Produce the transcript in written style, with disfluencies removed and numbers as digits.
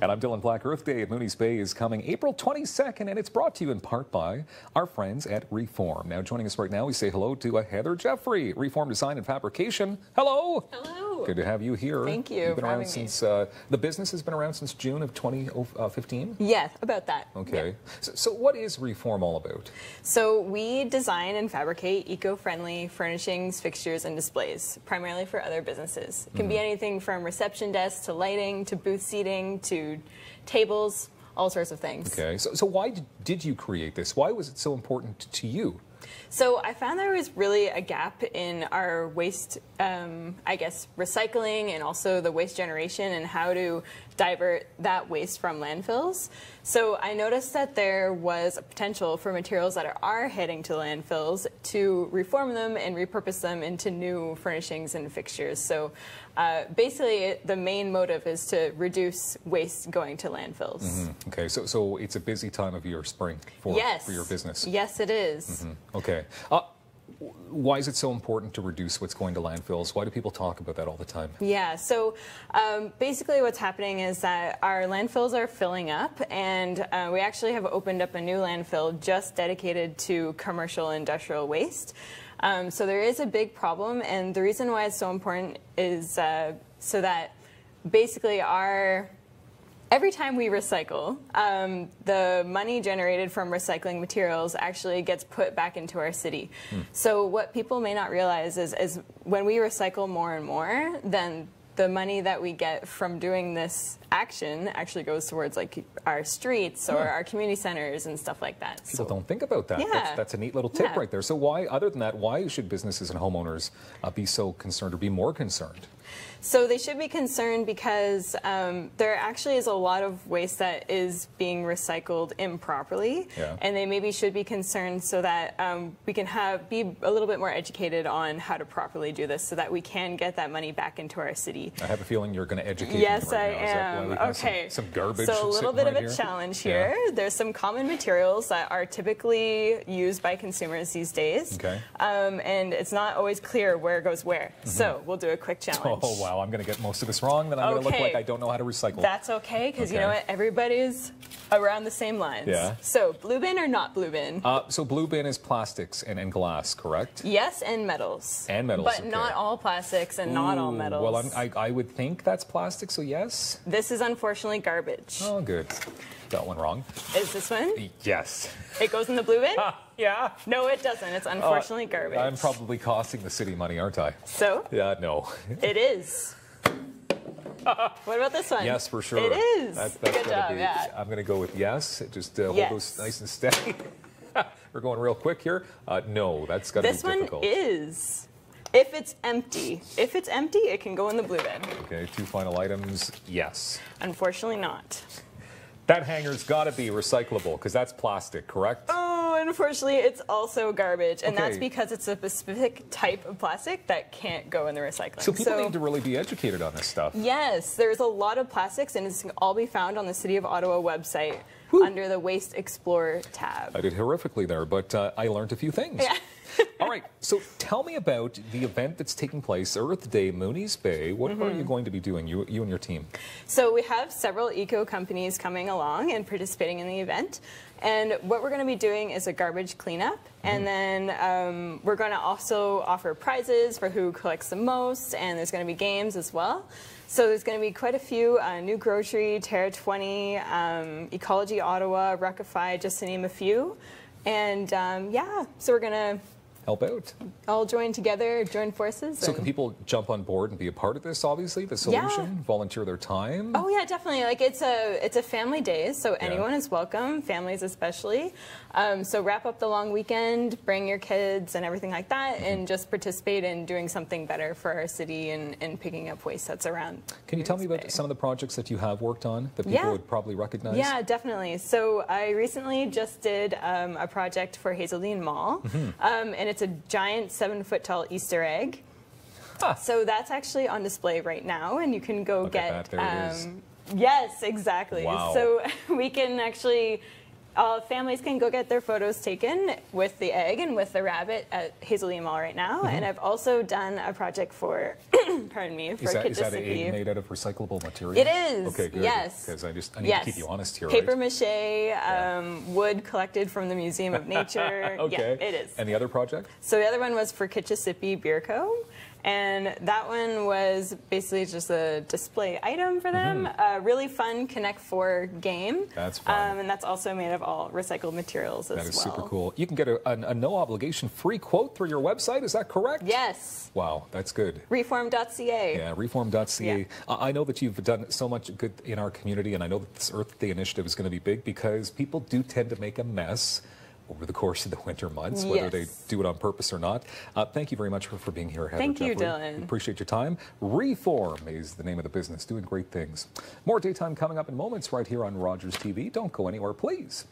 And I'm Dylan Black. Earth Day at Mooney's Bay is coming April 22nd, and it's brought to you in part by our friends at Re4m. Now, joining us right now, we say hello to Heather Jeffery, Re4m Design and Fabrication. Hello. Hello. Good to have you here. Thank you. You've been around since, the business has been around since June of 2015? Yeah, about that. Okay. Yeah. So what is Re4m all about? So we design and fabricate eco-friendly furnishings, fixtures, and displays, primarily for other businesses. It can be anything from reception desks to lighting to booth seating to tables, all sorts of things. Okay. So why did you create this? Why was it so important to you? So I found there was really a gap in our waste, I guess, recycling and also the waste generation and how to divert that waste from landfills. So I noticed that there was a potential for materials that are heading to landfills to reform them and repurpose them into new furnishings and fixtures. So basically the main motive is to reduce waste going to landfills. Mm-hmm. Okay, so it's a busy time of year, spring, for your business. Yes, it is. Mm-hmm. Okay. Why is it so important to reduce what's going to landfills? Why do people talk about that all the time? Yeah, so basically what's happening is that our landfills are filling up, and we actually have opened up a new landfill just dedicated to commercial industrial waste. So there is a big problem, and the reason why it's so important is so that basically every time we recycle, the money generated from recycling materials actually gets put back into our city. So what people may not realize is when we recycle more and more, then the money that we get from doing this action actually goes towards like our streets or our community centers and stuff like that. People don't think about that. Yeah. That's a neat little tip right there. So why, other than that, why should businesses and homeowners be so concerned or be more concerned? So they should be concerned because there actually is a lot of waste that is being recycled improperly, and they maybe should be concerned so that we can be a little bit more educated on how to properly do this so that we can get that money back into our city. I have a feeling you're going to educate Yes, me right I now. Is that am. why we have Okay. some garbage So a little bit of a here? challenge here. Yeah. There's some common materials that are typically used by consumers these days, and it's not always clear where goes where. So we'll do a quick challenge. Oh, wow. I'm going to get most of this wrong, then I'm going to look like I don't know how to recycle. That's okay, because you know what? Everybody's around the same lines. Yeah. So blue bin or not blue bin? So blue bin is plastics and glass, correct? Yes, and metals. And metals, but not all plastics and not all metals. Well, I would think that's plastic, so yes. This is unfortunately garbage. Oh, good. Got one wrong. Is this one? Yes. It goes in the blue bin? Yeah. No, it doesn't. It's unfortunately garbage. I'm probably costing the city money, aren't I? So? Yeah, no. It is. What about this one? Yes, for sure. It is. That's Good job, yeah. I'm going to go with yes. Just hold those nice and steady. We're going real quick here. No, that's got to be difficult. This one is. If it's empty. If it's empty, it can go in the blue bin. Okay, two final items. Yes. Unfortunately not. That hanger's got to be recyclable because that's plastic, correct? Oh, unfortunately, it's also garbage, and that's because it's a specific type of plastic that can't go in the recycling. So people need to really be educated on this stuff. Yes, there's a lot of plastics, and it's can all be found on the City of Ottawa website under the Waste Explorer tab. I did horrifically there, but I learned a few things. Yeah. All right, so tell me about the event that's taking place, Earth Day, Mooney's Bay. What are you going to be doing, you and your team? So we have several eco companies coming along and participating in the event. And what we're going to be doing is a garbage cleanup. And then we're going to also offer prizes for who collects the most. And there's going to be games as well. So there's going to be quite a few, New Grocery, Terra 20, Ecology Ottawa, Ruckify, just to name a few. And yeah, so we're going to help out. All join together, join forces. So can people jump on board and be a part of this, obviously, the solution, volunteer their time? Oh yeah, definitely. Like it's a family day, so anyone is welcome, families especially. So wrap up the long weekend, bring your kids and everything like that, and just participate in doing something better for our city and picking up waste that's around. Can you tell me about some of the projects that you have worked on that people would probably recognize? Yeah, definitely. So I recently just did a project for Hazeldean Mall, and it's a giant 7-foot tall Easter egg. So that's actually on display right now, and you can go get. There it is. Yes, exactly. Wow. So we can actually All families can go get their photos taken with the egg and with the rabbit at Hazeley Mall right now. And I've also done a project for, pardon me, for Is that egg made out of recyclable material? It is. Okay, good. Yes. Because I need to keep you honest here. Paper right? mache, wood collected from the Museum of Nature. Okay. Yeah, it is. And the other project? So the other one was for Kitchissippi Beer Co. And that one was basically just a display item for them. A really fun Connect 4 game. That's fun. And that's also made of all recycled materials as well. That is super cool. You can get a no-obligation free quote through your website. Is that correct? Yes. Wow, that's good. Re4m.ca. Yeah, Re4m.ca. Yeah. I know that you've done so much good in our community, and I know that this Earth Day initiative is going to be big because people do tend to make a mess over the course of the winter months, whether they do it on purpose or not. Thank you very much for being here, Heather. Thank you, Jeffery. Dylan. We appreciate your time. Re4m is the name of the business, doing great things. More daytime coming up in moments right here on Rogers TV. Don't go anywhere, please.